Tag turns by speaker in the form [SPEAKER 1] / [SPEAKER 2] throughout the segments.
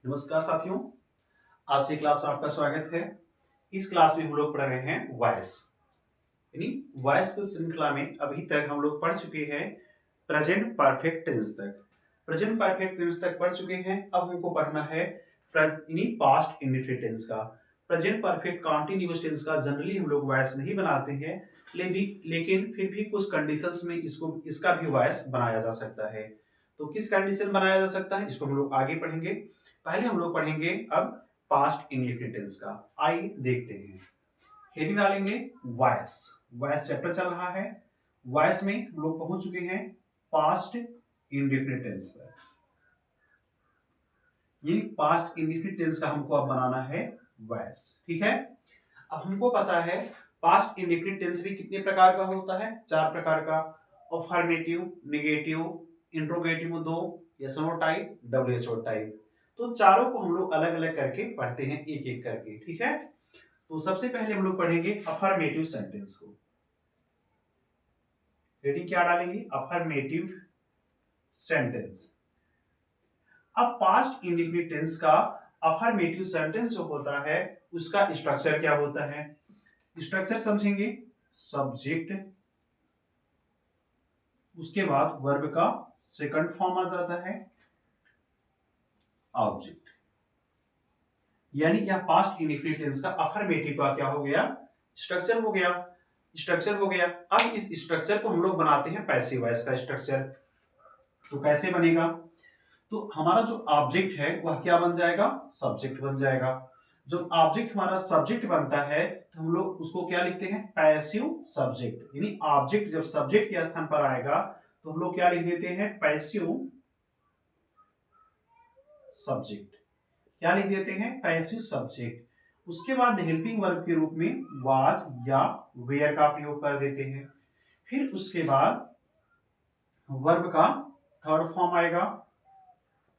[SPEAKER 1] नमस्कार साथियों, आज की क्लास में आपका स्वागत है। इस क्लास में हम लोग पढ़ रहे हैं वॉइस, यानी वॉइस की श्रृंखला में अभी तक हम लोग पढ़ चुके हैं प्रेजेंट परफेक्ट टेंस तक। प्रेजेंट परफेक्ट टेंस तक पढ़ चुके हैं। अब हमको पढ़ना है यानी पास्ट इंडेफिनिट टेंस का। प्रेजेंट परफेक्ट कंटीन्यूअस टेंस का जनरली हम लोग वॉइस नहीं बनाते हैं, लेकिन फिर भी कुछ कंडीशंस में इसका भी वॉइस बनाया जा सकता है। तो किस कंडीशन बनाया जा सकता है इसको हम लोग आगे पढ़ेंगे। पहले हम लोग पढ़ेंगे अब पास्ट इंडेफिनिट टेंस का। आइए देखते हैं। हेडिंग डालेंगे वॉइस। वॉइस चैप्टर चल रहा है। वॉइस में हम लोग पहुंच चुके हैं पास्ट इंडेफिनिट टेंस पर। ये पास्ट इंडेफिनिट टेंस का हमको अब बनाना है वॉइस, ठीक है। अब हमको पता है पास्ट इंडेफिनिट टेंस भी कितने प्रकार का होता है, 4 प्रकार का। Affirmative, negative, interrogative 2, yes no type, WHO type. तो चारों को हम लोग अलग अलग करके पढ़ते हैं, एक एक करके, ठीक है। तो सबसे पहले हम लोग पढ़ेंगे अफर्मेटिव सेंटेंस को। हेडिंग क्या डालेंगे? Affirmative sentence. अब पास्ट इंडेफिनिट टेंस का अफर्मेटिव सेंटेंस जो होता है उसका स्ट्रक्चर क्या होता है? स्ट्रक्चर समझेंगे। सब्जेक्ट, उसके बाद वर्ब का सेकंड फॉर्म आ जाता है ऑब्जेक्ट। यानी यह पास्ट इंडेफिनिट टेंस का अफर्मेटिव का क्या हो गया? स्ट्रक्चर हो गया। स्ट्रक्चर हो गया। अब इस स्ट्रक्चर को हम लोग बनाते हैं पैसिव वॉइस का स्ट्रक्चर। तो कैसे बनेगा? तो हमारा जो ऑब्जेक्ट है वह क्या बन जाएगा? सब्जेक्ट बन जाएगा। जब ऑब्जेक्ट हमारा सब्जेक्ट बनता है तो हम लोग उसको क्या लिखते हैं? Passive subject. यानी ऑब्जेक्ट जब सब्जेक्ट के स्थान पर आएगा तो हम लोग क्या लिख देते हैं? Passive subject. क्या लिख देते हैं? Passive subject. उसके बाद हेल्पिंग वर्ब के रूप में वाज या वेयर का प्रयोग कर देते हैं। फिर उसके बाद वर्ब का थर्ड फॉर्म आएगा।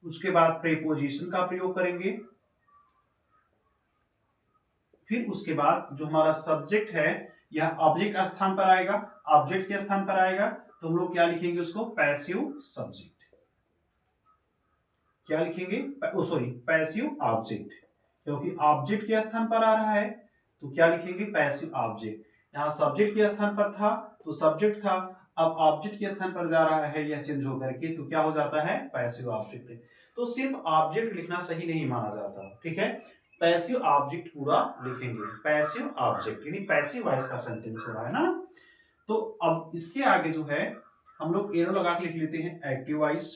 [SPEAKER 1] उसके बाद प्रीपोजिशन का प्रयोग करेंगे। फिर उसके बाद जो हमारा सब्जेक्ट है यह ऑब्जेक्ट स्थान पर आएगा। ऑब्जेक्ट के स्थान पर आएगा तो हम लोग क्या लिखेंगे उसको? Passive subject. क्या लिखेंगे? Sorry, passive object. क्योंकि ऑब्जेक्ट के स्थान पर आ रहा है तो क्या लिखेंगे? Passive object. यहाँ सब्जेक्ट के स्थान पर था तो सब्जेक्ट था, अब ऑब्जेक्ट के स्थान पर जा रहा है यह चेंज होकर के, तो क्या हो जाता है? Passive object. तो सिर्फ ऑब्जेक्ट लिखना सही नहीं माना जाता, ठीक है। पैसिव ऑब्जेक्ट पूरा लिखेंगे। पैसिव ऑब्जेक्ट यानी पैसिव वॉइस का सेंटेंस हो रहा है ना। तो अब इसके आगे जो है हम लोग एरो लगा के लिख लेते हैं एक्टिव वॉइस।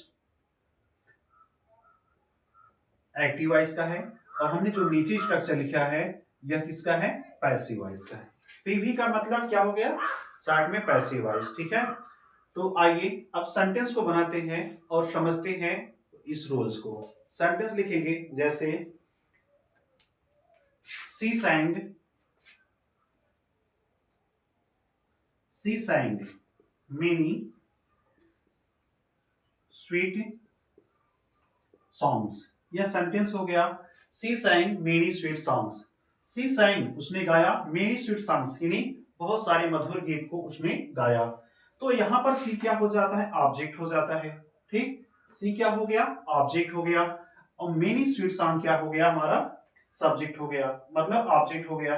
[SPEAKER 1] एक्टिव वॉइस का है। और हमने जो नीचे स्ट्रक्चर लिखा है यह किसका है? पैसिव वॉइस का है। पीवी का मतलब क्या हो गया? शॉर्ट में पैसिव वॉइस, ठीक है। तो आइए अब सेंटेंस को बनाते हैं और समझते हैं इस रूल्स को। सेंटेंस लिखेंगे जैसे सी sang many sweet songs। यह सेंटेंस हो गया। सी sang many sweet songs। सी sang उसने गाया many sweet songs यानी बहुत सारे मधुर गीत को उसने गाया। तो यहां पर सी क्या हो जाता है? ऑब्जेक्ट हो जाता है, ठीक। सी क्या हो गया? ऑब्जेक्ट हो गया। और मेनी स्वीट सॉन्ग क्या हो गया? हमारा सब्जेक्ट हो गया, मतलब ऑब्जेक्ट हो गया।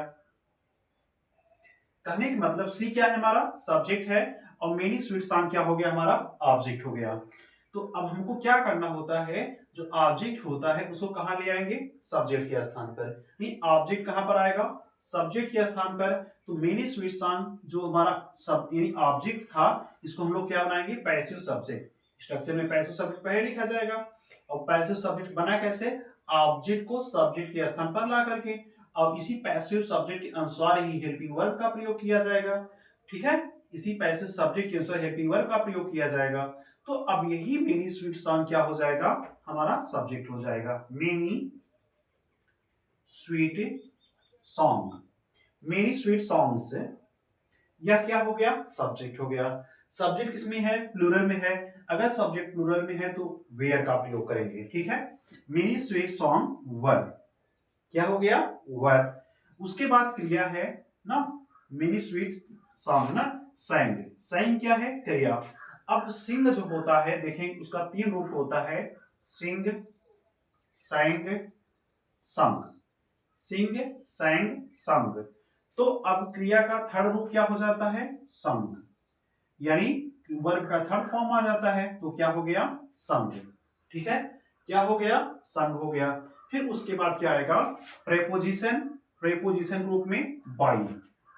[SPEAKER 1] कहने का मतलब सी क्या है? हमारा सब्जेक्ट है। और मेनी स्वीट सॉन्ग क्या हो गया? हमारा ऑब्जेक्ट हो गया। तो अब हमको क्या करना होता है? जो ऑब्जेक्ट होता है उसको कहां ले आएंगे? सब्जेक्ट के स्थान पर। नहीं, ऑब्जेक्ट कहां पर आएगा? सब्जेक्ट के स्थान पर। तो मेनी स्वीट सॉन्ग जो हमारा सब यानी ऑब्जेक्ट था इसको हम लोग क्या बनाएंगे? Passive subject. स्ट्रक्चर में पैसिव सब्जेक्ट पहले लिखा जाएगा। और पैसिव सब्जेक्ट बना कैसे? ऑब्जेक्ट को सब्जेक्ट के स्थान पर ला करके। अब इसी पैसिव सब्जेक्ट के अनुसार ही हेल्पिंग वर्ब का प्रयोग किया जाएगा, ठीक है। इसी पैसिव सब्जेक्ट के अनुसार हेल्पिंग वर्ब का प्रयोग किया जाएगा। तो अब यही मेनी स्वीट सॉन्ग क्या हो जाएगा? हमारा सब्जेक्ट हो जाएगा। Many sweet song, many sweet songs, यह क्या हो गया? सब्जेक्ट हो गया। सब्जेक्ट किसमें है? प्लूरल में है। अगर सब्जेक्ट प्लूरल में है तो वेयर का प्रयोग करेंगे, ठीक है। मेनी स्वीट सॉन्ग वर्ब क्या हो गया? वर्ब। उसके बाद क्रिया है ना, मेनी स्वीट सॉन्ग ना, sang। sang क्या है? क्रिया। अब सिंग जो होता है देखें उसका 3 रूप होता है। सिंग, sang, sung, सिंग, sang, sung। तो अब क्रिया का थर्ड रूप क्या हो जाता है? sung, यानी वर्ब का थर्ड फॉर्म आ जाता है, तो क्या हो गया? sung। ठीक है, क्या हो गया? sung हो गया। फिर उसके बाद क्या आएगा? प्रेपोजिशन, प्रेपोजिशन रूप में बाई,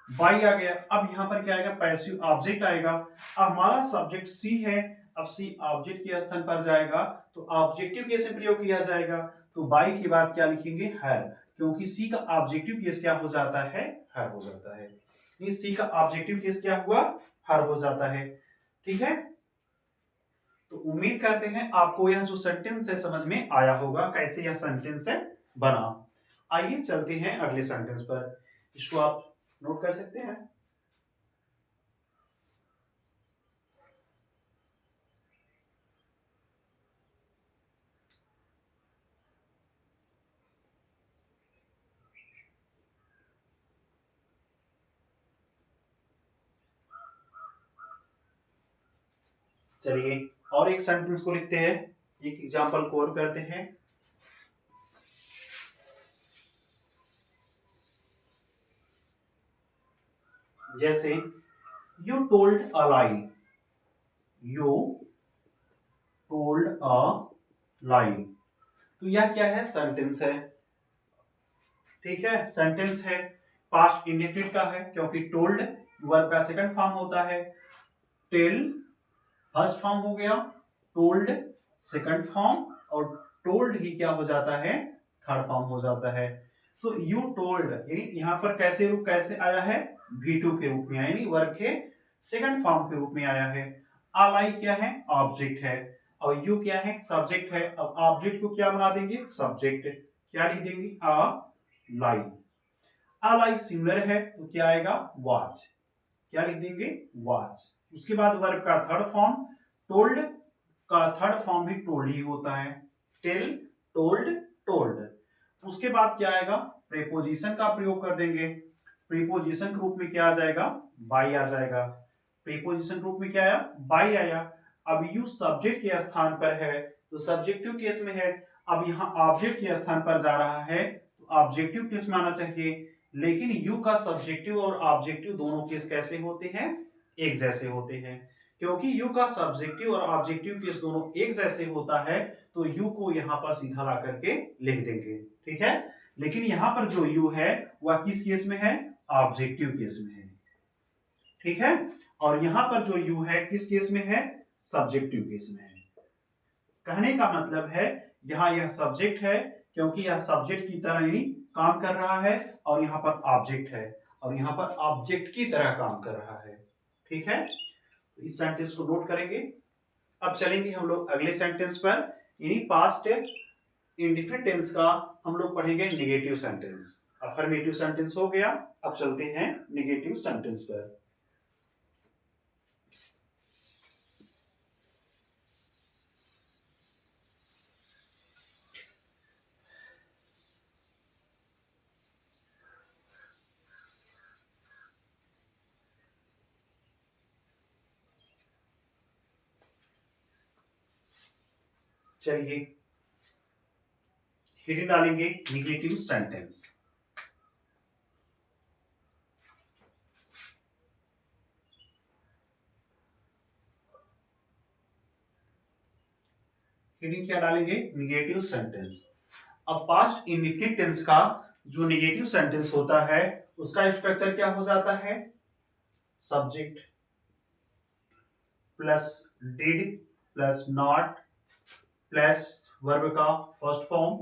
[SPEAKER 1] बाई आ गया। अब यहां पर क्या आएगा? पैसिव ऑब्जेक्ट आएगा। अब हमारा सब्जेक्ट सी है, अब सी ऑब्जेक्ट के स्थान पर जाएगा, तो ऑब्जेक्टिव केस में प्रयोग किया जाएगा। तो बाई के बाद क्या लिखेंगे? हैव, क्योंकि सी का ऑब्जेक्टिव केस क्या हो जाता है? हर हो जाता है। सी का ऑब्जेक्टिव केस क्या हुआ? हर हो जाता है। ठीक है, तो उम्मीद करते हैं आपको यह जो सेंटेंस है समझ में आया होगा, कैसे यह सेंटेंस है बना। आइए चलते हैं अगले सेंटेंस पर, इसको आप नोट कर सकते हैं। चलिए और एक सेंटेंस को लिखते हैं, एक एग्जांपल को और करते हैं। जैसे you told a lie, you told a lie, तो यह क्या है? सेंटेंस है। ठीक है, सेंटेंस है, पास्ट इंडेफिनिट का है, क्योंकि टोल्ड वर्ब का सेकंड फॉर्म होता है, टेल फर्स्ट फॉर्म हो गया, टोल्ड सेकंड फॉर्म, और टोल्ड ही क्या हो जाता है? थर्ड फॉर्म हो जाता है। तो यू टोल्ड, यानी यहां पर कैसे रूप कैसे आया है? V2 के रूप में, यानी वर्ब के सेकंड फॉर्म के रूप में आया है। अलाई क्या है? ऑब्जेक्ट है, और यू क्या है? सब्जेक्ट है। अब ऑब्जेक्ट को क्या बना देंगे? सब्जेक्ट। क्या लिख देंगे? अ लाई। अलाई सिंगुलर है, तो क्या आएगा? वाज। क्या लिख देंगे? वाज। उसके बाद वर्ब का थर्ड फॉर्म, टोल्ड का थर्ड फॉर्म भी टोल्ड ही होता है, टेल, टोल्ड, टोल्ड। उसके बाद क्या आएगा? प्रीपोजिशन का प्रयोग कर देंगे। प्रीपोजिशन के रूप में क्या आ जाएगा? बाई आ जाएगा। प्रीपोजिशन रूप में क्या आया? बाई आया। अब यू सब्जेक्ट के स्थान पर है, तो सब्जेक्टिव केस में है। अब यहाँ ऑब्जेक्ट के स्थान पर जा रहा है, तो ऑब्जेक्टिव केस में आना चाहिए। लेकिन यू का सब्जेक्टिव और ऑब्जेक्टिव दोनों केस कैसे होते हैं? एक जैसे होते हैं। क्योंकि यू का सब्जेक्टिव और ऑब्जेक्टिव केस दोनों एक जैसे होता है, तो यू को यहां पर सीधा ला करके लिख देंगे। ठीक है, लेकिन यहां पर जो यू है वह किस केस में है? ऑब्जेक्टिव केस में है। ठीक है, और यहां पर जो यू है किस केस में है? सब्जेक्टिव केस में है। कहने का मतलब है यहाँ यह सब्जेक्ट है, क्योंकि यह सब्जेक्ट की तरह यानी काम कर रहा है, और यहाँ पर ऑब्जेक्ट है, और यहाँ पर ऑब्जेक्ट की तरह काम कर रहा है। ठीक है, तो इस सेंटेंस को नोट करेंगे। अब चलेंगे हम लोग अगले सेंटेंस पर, यानी पास्ट इंडेफिनिट टेंस का हम लोग पढ़ेंगे नेगेटिव सेंटेंस। अफर्मेटिव सेंटेंस हो गया, अब चलते हैं नेगेटिव सेंटेंस पर। चलिए हेडिंग डालेंगे नेगेटिव सेंटेंस। हेडिंग क्या डालेंगे? Negative sentence. अब पास्ट इंडेफिनिट टेंस का जो नेगेटिव सेंटेंस होता है उसका स्ट्रक्चर क्या हो जाता है? Subject plus did plus not plus verb का फर्स्ट फॉर्म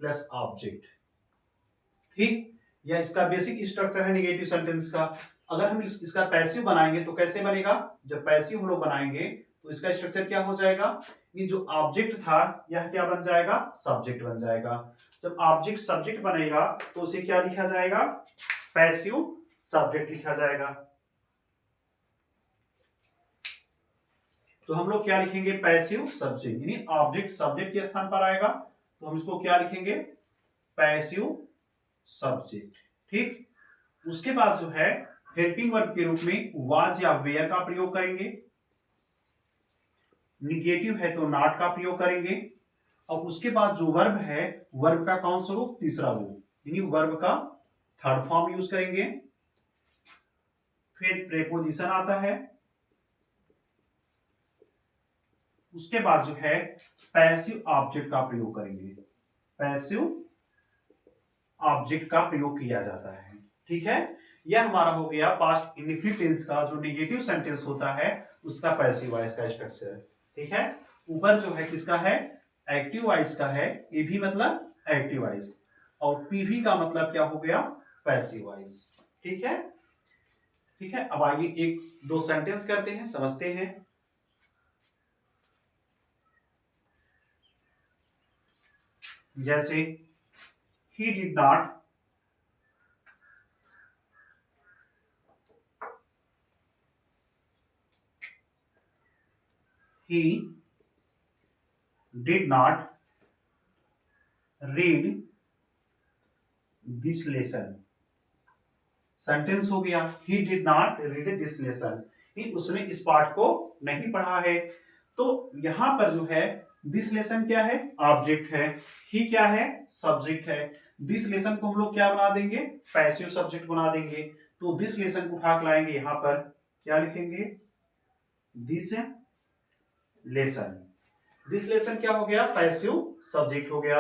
[SPEAKER 1] प्लस ऑब्जेक्ट। ठीक, यह इसका बेसिक स्ट्रक्चर है नेगेटिव सेंटेंस का। अगर हम इसका पैसिव बनाएंगे तो कैसे बनेगा? जब पैसिव हम लोग बनाएंगे तो इसका स्ट्रक्चर क्या हो जाएगा? ये जो ऑब्जेक्ट था यह क्या बन जाएगा? सब्जेक्ट बन जाएगा। जब ऑब्जेक्ट सब्जेक्ट बनेगा तो उसे क्या लिखा जाएगा? पैसिव सब्जेक्ट लिखा जाएगा। तो हम लोग क्या लिखेंगे? पैसिव सब्जेक्ट, यानी ऑब्जेक्ट सब्जेक्ट के स्थान पर आएगा, तो हम इसको क्या लिखेंगे? Passive subject. ठीक, उसके बाद जो है हेल्पिंग वर्ब के रूप में वाज या वेयर का प्रयोग करेंगे। निगेटिव है तो नॉट का प्रयोग करेंगे। और उसके बाद जो वर्ब है, वर्ब का कौन सा रूप? तीसरा रूप, यानी वर्ब का थर्ड फॉर्म यूज करेंगे। फिर प्रेपोजिशन आता है, उसके बाद जो है पैसिव ऑब्जेक्ट का प्रयोग करेंगे। पैसिव ऑब्जेक्ट का प्रयोग किया जाता है। ठीक है, यह हमारा हो गया पास्ट इंडेफिनिट टेंस का जो नेगेटिव सेंटेंस होता है उसका पैसिव वॉइस का स्ट्रक्चर। ठीक है, ऊपर जो है किसका है? एक्टिव वॉइस का है। ए भी मतलब एक्टिव वॉइस, और पीवी का मतलब क्या हो गया? Passive voice. ठीक है, ठीक है। अब आइए एक दो सेंटेंस करते हैं, समझते हैं। जैसे he did not he did not read this lesson। Sentence हो गया he did not read this lesson, उसने इस पाठ को नहीं पढ़ा है। तो यहां पर जो है दिस लेसन क्या है? ऑब्जेक्ट है। ही क्या है? सब्जेक्ट है। दिस लेसन को हम लोग क्या बना देंगे? पैसिव सब्जेक्ट बना देंगे। तो दिस लेसन को उठा के लाएंगे, यहां पर क्या लिखेंगे? This lesson. दिस लेसन क्या हो गया? पैसिव सब्जेक्ट हो गया।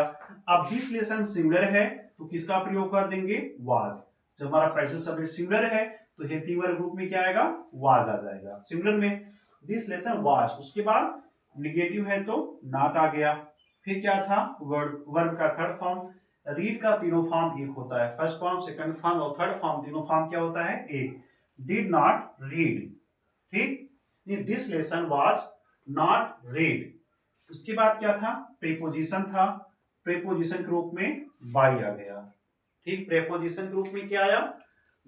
[SPEAKER 1] अब दिस लेसन सिंगुलर है तो किसका प्रयोग कर देंगे? वाज। जब हमारा पैसिव सब्जेक्ट सिंगुलर है तो हेल्पिंग वर्ब ग्रुप में क्या आएगा? वाज आ जाएगा सिंगुलर में। दिस लेसन वाज, उसके बाद निगेटिव है तो नॉट आ गया। फिर क्या था? वर्ब का थर्ड फॉर्म। रीड का तीनों फॉर्म एक होता है, फर्स्ट फॉर्म, सेकंड फॉर्म और थर्ड फॉर्म, तीनों फॉर्म क्या होता है? एक। Did not read. ठीक, this lesson was not read. उसके बाद क्या था? प्रीपोजिशन था। प्रीपोजिशन के रूप में बाई आ गया। ठीक, प्रीपोजिशन के रूप में क्या आया?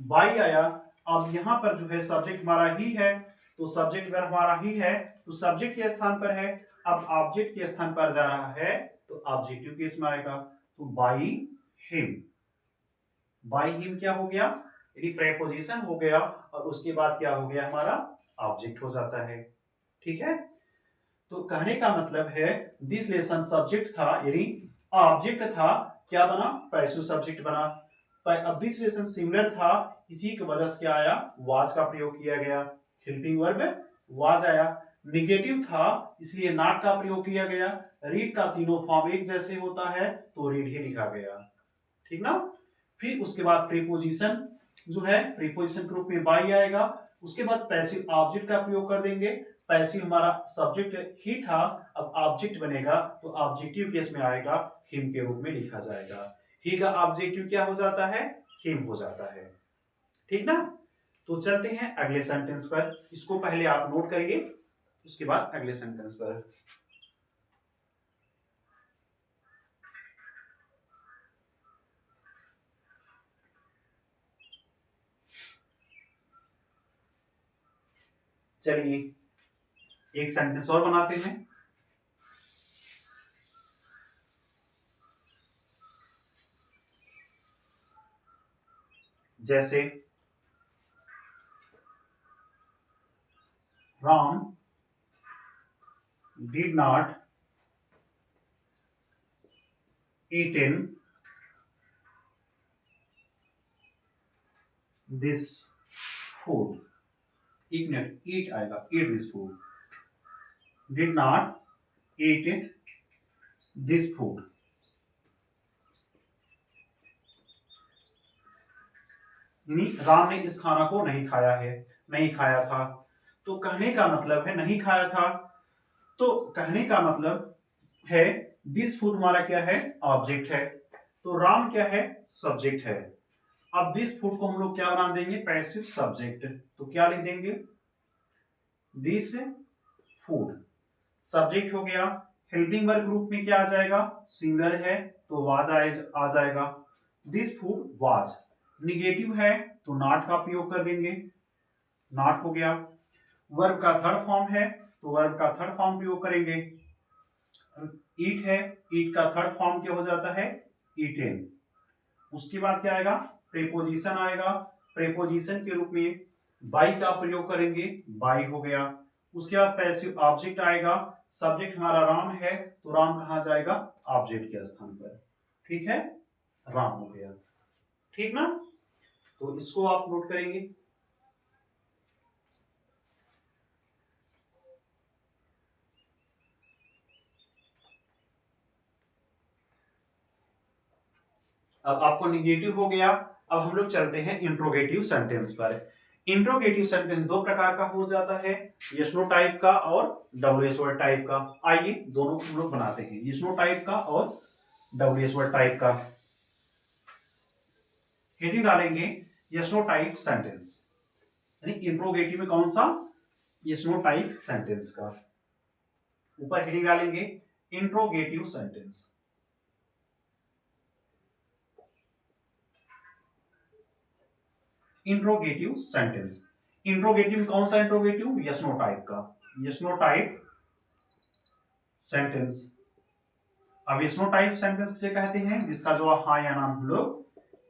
[SPEAKER 1] बाई आया। अब यहां पर जो है सब्जेक्ट हमारा ही है, तो सब्जेक्ट अगर हमारा ही है तो सब्जेक्ट के स्थान पर है। अब ऑब्जेक्ट के स्थान पर जा रहा है तो ऑब्जेक्टिव केस में आएगा, तो बाई हिम। बाई हिम क्या हो गया? यदि प्रीपोजिशन हो गया और उसके बाद क्या हो गया? हमारा ऑब्जेक्ट हो जाता है। ठीक है, तो कहने का मतलब है दिस लेसन सब्जेक्ट था, यानी ऑब्जेक्ट था, क्या बना? पैसिव सब्जेक्ट बना। अब दिस लेसन सिंगुलर था, इसी की वजह से क्या आया? वाज का प्रयोग किया गया। हेल्पिंग वर्ब वाज आया। निगेटिव था इसलिए नॉट का प्रयोग किया गया। रीड का तीनों फॉर्म एक जैसे होता है तो रीड ही लिखा गया। ठीक ना? फिर उसके बाद प्रीपोजिशन जो है, प्रीपोजिशन के रूप में बाई आएगा। उसके बाद पैसिव ऑब्जेक्ट का प्रयोग कर देंगे। पैसिव हमारा सब्जेक्ट ही था, अब ऑब्जेक्ट बनेगा तो ऑब्जेक्टिव केस में आएगा, हिम के रूप में लिखा जाएगा। ही का ऑब्जेक्टिव क्या हो जाता है? हिम हो जाता है। ठीक ना? तो चलते हैं अगले सेंटेंस पर। इसको पहले आप नोट करिए, उसके बाद अगले सेंटेंस पर। चलिए एक सेंटेंस और बनाते हैं। जैसे Ram did not eaten this food। एक मिनट, eat आएगा, eat this food, did not eat this food। यानी राम ने इस खाना को नहीं खाया है, नहीं खाया था। तो कहने का मतलब है नहीं खाया था, तो कहने का मतलब है दिस फूड हमारा क्या है? ऑब्जेक्ट है। तो राम क्या है? सब्जेक्ट है। अब दिस फूड को हम लोग क्या बना देंगे? Passive subject. तो क्या लिख देंगे? दिस फूड सब्जेक्ट हो गया। हेल्पिंग वर्ब ग्रुप में क्या आ जाएगा? सिंगुलर है तो वाज आ जाएगा। This food was. निगेटिव है तो नॉट का प्रयोग कर देंगे, नॉट हो गया। वर्ब का थर्ड फॉर्म है तो वर्ब का थर्ड फॉर्म प्रयोग करेंगे। ईट है, ईट का थर्ड फॉर्म क्या हो जाता है? ईटेन। उसके बाद क्या आएगा? प्रीपोजिशन आएगा। प्रीपोजिशन के रूप में बाई का प्रयोग करेंगे, बाई हो गया। उसके बाद पैसिव ऑब्जेक्ट आएगा, सब्जेक्ट हमारा राम है, तो राम कहाँ जाएगा? ऑब्जेक्ट के स्थान पर। ठीक है, राम हो गया। ठीक ना? तो इसको आप नोट करेंगे। अब आपको निगेटिव हो गया। अब हम लोग चलते हैं इंट्रोगेटिव सेंटेंस पर। इंट्रोगेटिव सेंटेंस दो प्रकार का हो जाता है, यस नो टाइप का और डब्ल्यू वर्ड टाइप का। आइए दोनों हम लोग बनाते हैं, यस नो टाइप का और डब्ल्यू वर्ड टाइप का। हेडिंग डालेंगे यस नो टाइप सेंटेंस, यानी इंट्रोगेटिव में कौन सा? यस नो टाइप सेंटेंस का। ऊपर हेडिंग डालेंगे interrogative sentence. Interrogative sentence, interrogative कौन सा इंट्रोगेटिव? यस नो टाइप का, यस नो टाइप सेंटेंस। अब यस नो टाइप सेंटेंस किसे कहते हैं? जिसका जवाब हाँ या ना हम लोग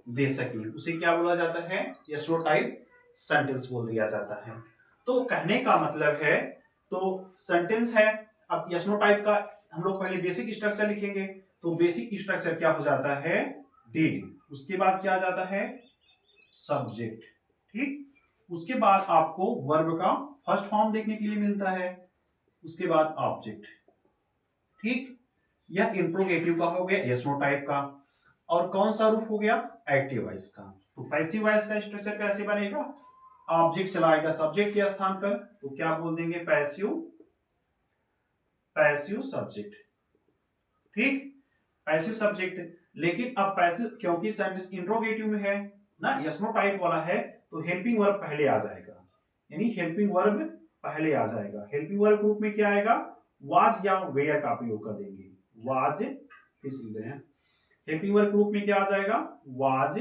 [SPEAKER 1] दे सके, उसे क्या बोला जाता है? यस नो टाइप सेंटेंस बोल दिया जाता है। तो कहने का मतलब है, तो सेंटेंस है। अब यस नो टाइप का हम लोग पहले बेसिक स्ट्रक्चर लिखेंगे, तो बेसिक स्ट्रक्चर क्या हो जाता है? डिड, उसके बाद क्या आ जाता है? सब्जेक्ट। ठीक, उसके बाद आपको वर्ब का फर्स्ट फॉर्म देखने के लिए मिलता है, उसके बाद ऑब्जेक्ट। ठीक, यह इंट्रोगेटिव का हो गया, यस नो टाइप का। और कौन सा रूप हो गया? एक्टिव वॉइस का। तो पैसिव वॉइस का स्ट्रक्चर कैसे बनेगा? ऑब्जेक्ट चलाएगा सब्जेक्ट के स्थान पर, तो क्या बोल देंगे? Passive, passive subject. ठीक, पैसिव सब्जेक्ट। लेकिन अब पैसिव, क्योंकि सेंटेंस इंट्रोगेटिव में है ना, यस नो टाइप वाला है, तो हेल्पिंग वर्ब पहले आ जाएगा, यानी हेल्पिंग वर्ब पहले आ जाएगा। हेल्पिंग वर्ब ग्रुप में क्या आएगा? वाज या वेयर का प्रयोग कर देंगे। वाज, फिर लिख रहे हैं, हेल्पिंग वर्ब ग्रुप में क्या आ जाएगा? वाज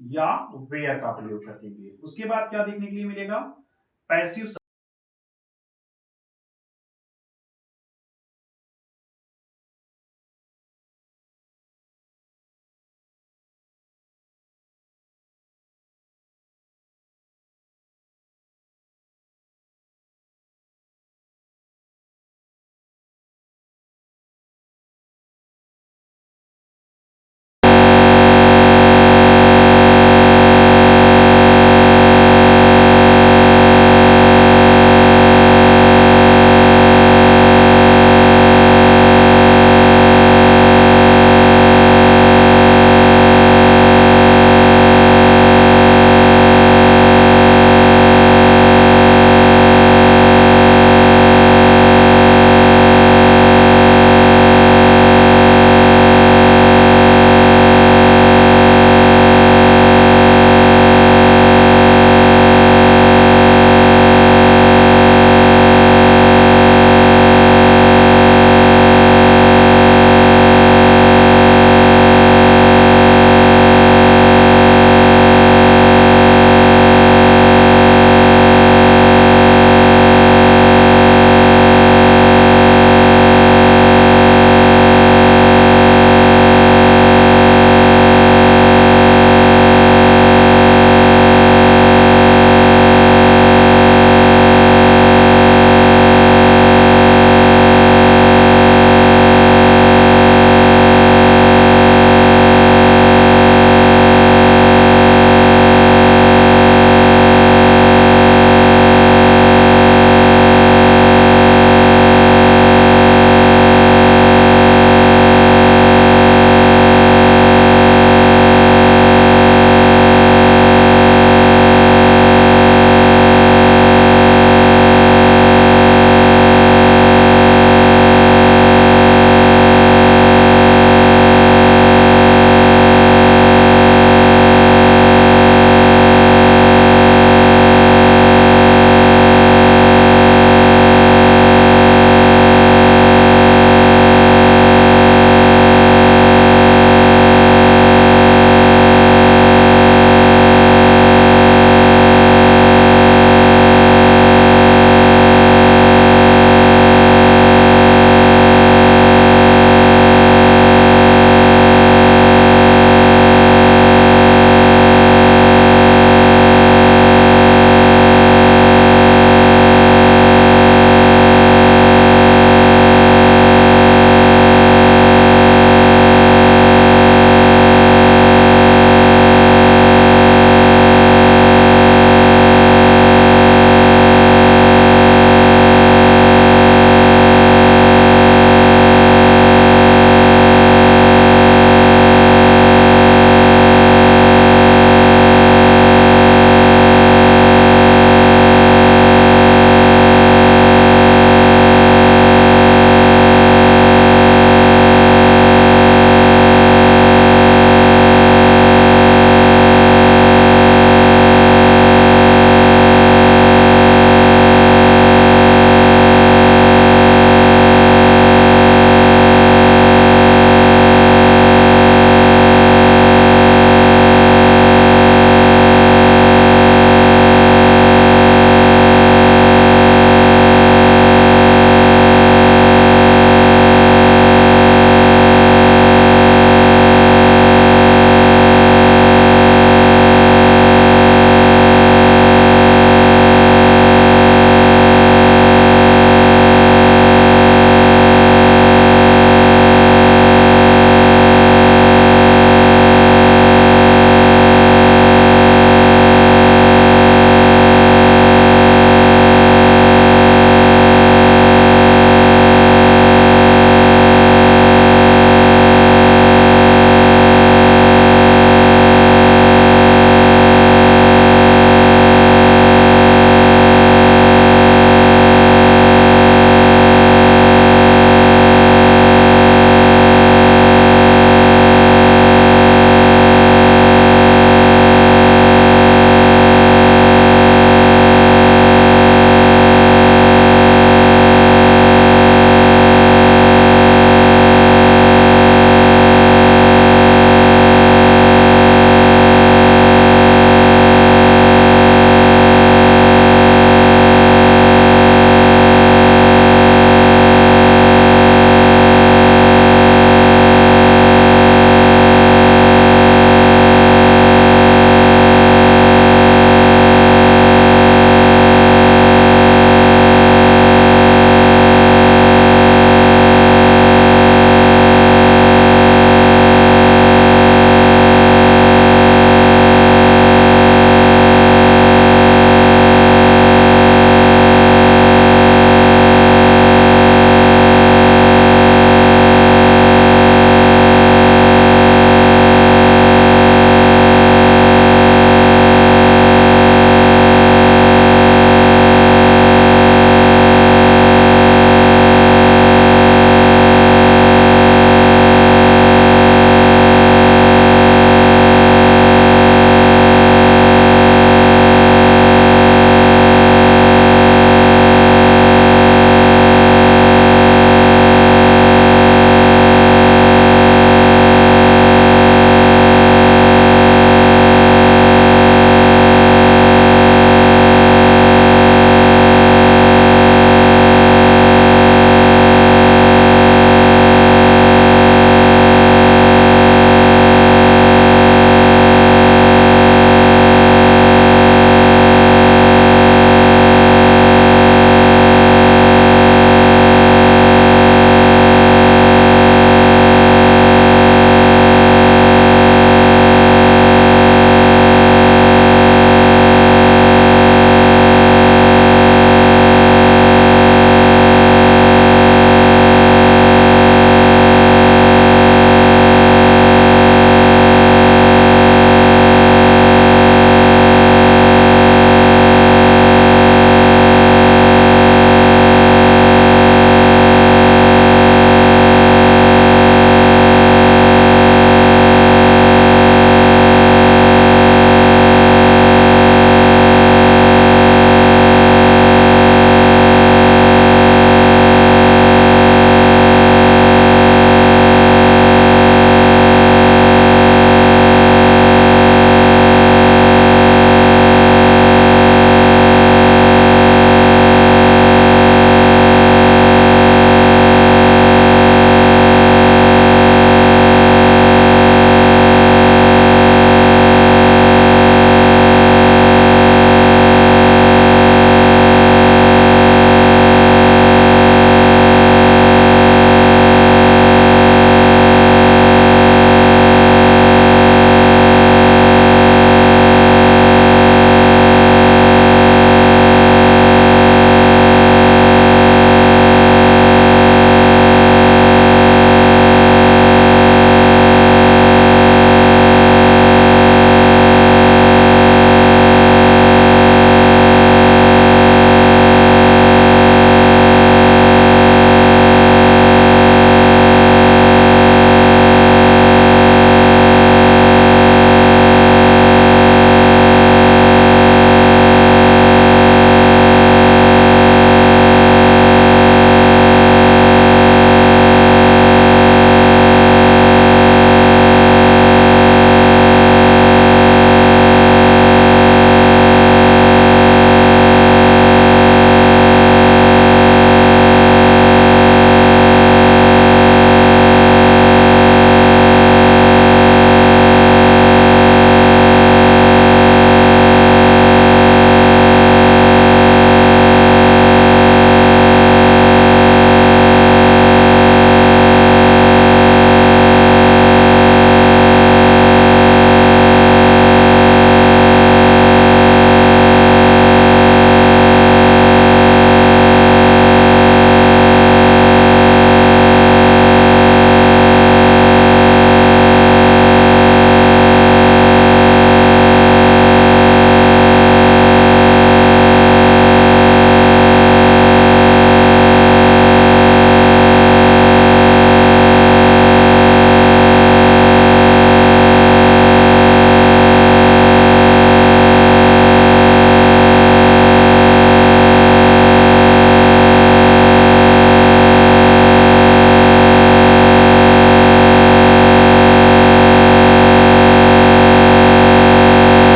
[SPEAKER 1] या वेयर का प्रयोग कर देंगे। उसके बाद क्या देखने के लिए मिलेगा? पैसिव